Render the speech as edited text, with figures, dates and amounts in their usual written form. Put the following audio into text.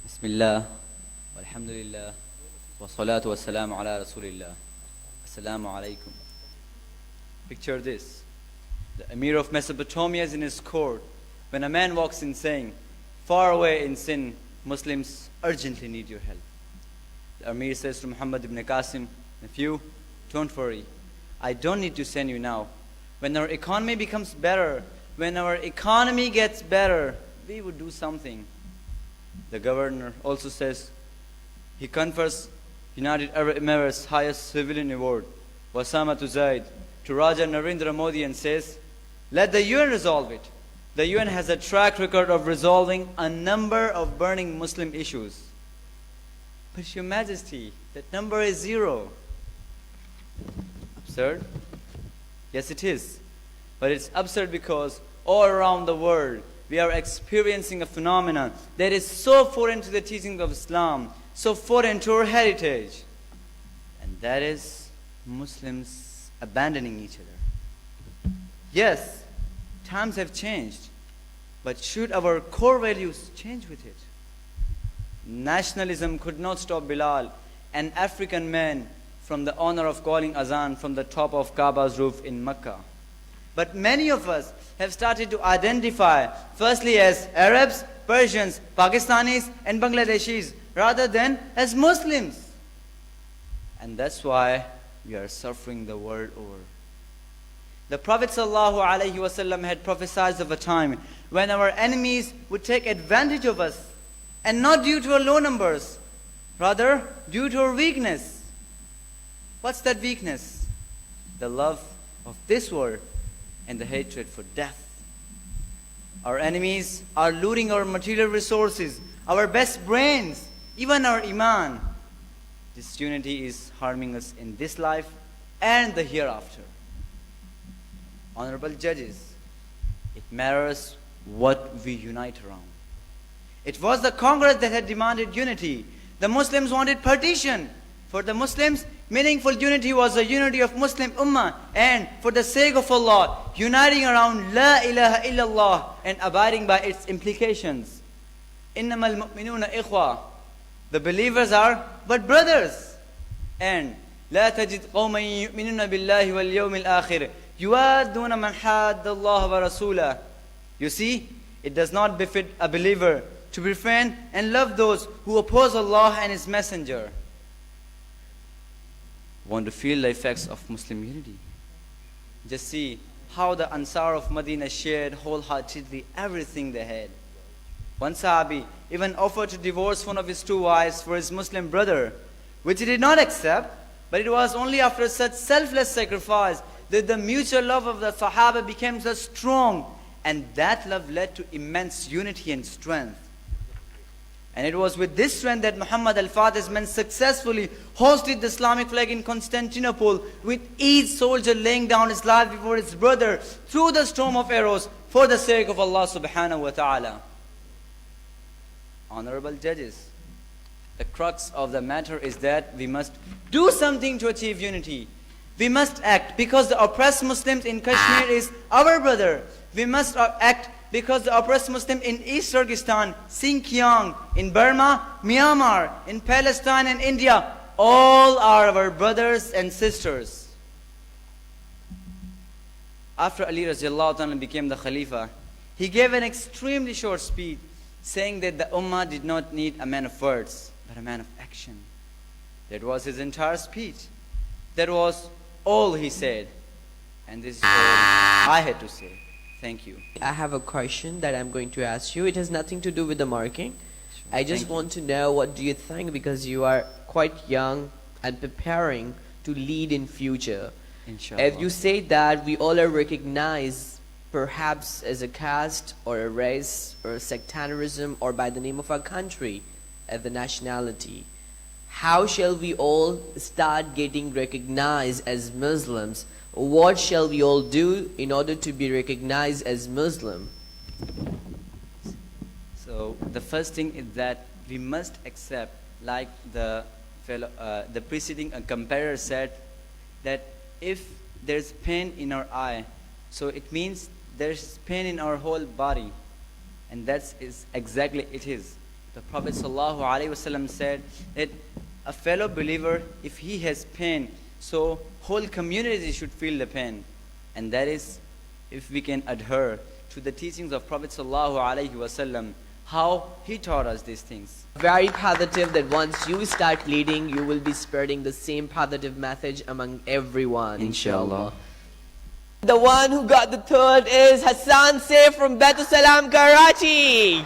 Bismillah, walhamdulillah, wa salatu wa salamu ala rasulillah. Assalamu alaikum. Picture this. The Emir of Mesopotamia is in his court when a man walks in saying, far away in sin, Muslims urgently need your help. The Emir says to Muhammad ibn Qasim, nephew, don't worry. I don't need to send you now. When our economy becomes better, when our economy gets better, we would do something. The governor also says, he confers United Arab Emirates' highest civilian award, Wasama to Zaid, to Raja Narendra Modi and says, let the UN resolve it. The UN has a track record of resolving a number of burning Muslim issues. But Your Majesty, that number is 0. Absurd? Yes, it is. But it's absurd because all around the world, we are experiencing a phenomenon that is so foreign to the teachings of Islam, so foreign to our heritage. And that is Muslims abandoning each other. Yes, times have changed, but should our core values change with it? Nationalism could not stop Bilal, an African man, from the honor of calling azan from the top of Kaaba's roof in Mecca. But many of us have started to identify firstly as Arabs, Persians, Pakistanis and Bangladeshis rather than as Muslims. And that's why we are suffering the world over. The Prophet ﷺ had prophesied of a time when our enemies would take advantage of us, and not due to our low numbers, rather due to our weakness. What's that weakness? The love of this world and the hatred for death. Our enemies are looting our material resources, our best brains, even our iman. This unity is harming us in this life and the hereafter. Honorable judges, it matters what we unite around. It was the Congress that had demanded unity. The Muslims wanted partition. For the Muslims, meaningful unity was the unity of Muslim Ummah, and for the sake of Allah, uniting around La ilaha illallah and abiding by its implications. Innamal mu'minuna ikhwa. The believers are but brothers. And La tajid qawman yu'minuna billahi wal yawmil akhir yuwadduna man hadda Allah wa rasulah. You see, it does not befit a believer to befriend and love those who oppose Allah and His Messenger. Want to feel the effects of Muslim unity? Just see how the Ansar of Medina shared wholeheartedly everything they had. One Sahabi even offered to divorce one of his 2 wives for his Muslim brother, which he did not accept, but it was only after such selfless sacrifice that the mutual love of the Sahaba became so strong, and that love led to immense unity and strength. And it was with this strength that Muhammad al-Fatih's men successfully hoisted the Islamic flag in Constantinople, with each soldier laying down his life before his brother through the storm of arrows for the sake of Allah subhanahu wa ta'ala. Honorable judges, the crux of the matter is that we must do something to achieve unity. We must act because the oppressed Muslims in Kashmir is our brother. We must act because the oppressed Muslim in East Turkestan, Xinjiang, in Burma, Myanmar, in Palestine and India, all are our brothers and sisters. After Ali radiallahu anhu became the Khalifa, he gave an extremely short speech saying that the Ummah did not need a man of words, but a man of action. That was his entire speech. That was all he said. And this is all I had to say. Thank you. I have a question that I'm going to ask you. It has nothing to do with the marking. Sure. I just want to know, what do you think, because you are quite young and preparing to lead in future. Inshallah. If you say that we all are recognized perhaps as a caste or a race or a sectarianism or by the name of our country as the nationality, how shall we all start getting recognized as Muslims? What shall we all do in order to be recognized as Muslim? So the first thing is that we must accept, like the preceding comparator said, that if there's pain in our eye, so it means there's pain in our whole body, and that's exactly it is. The Prophet ﷺ said that a fellow believer, if he has pain, so whole community should feel the pain. And that is if we can adhere to the teachings of Prophet ﷺ, how he taught us these things. Very positive that once you start leading, you will be spreading the same positive message among everyone, inshallah. The one who got the third is Hassan Saif from Baitussalam, Karachi.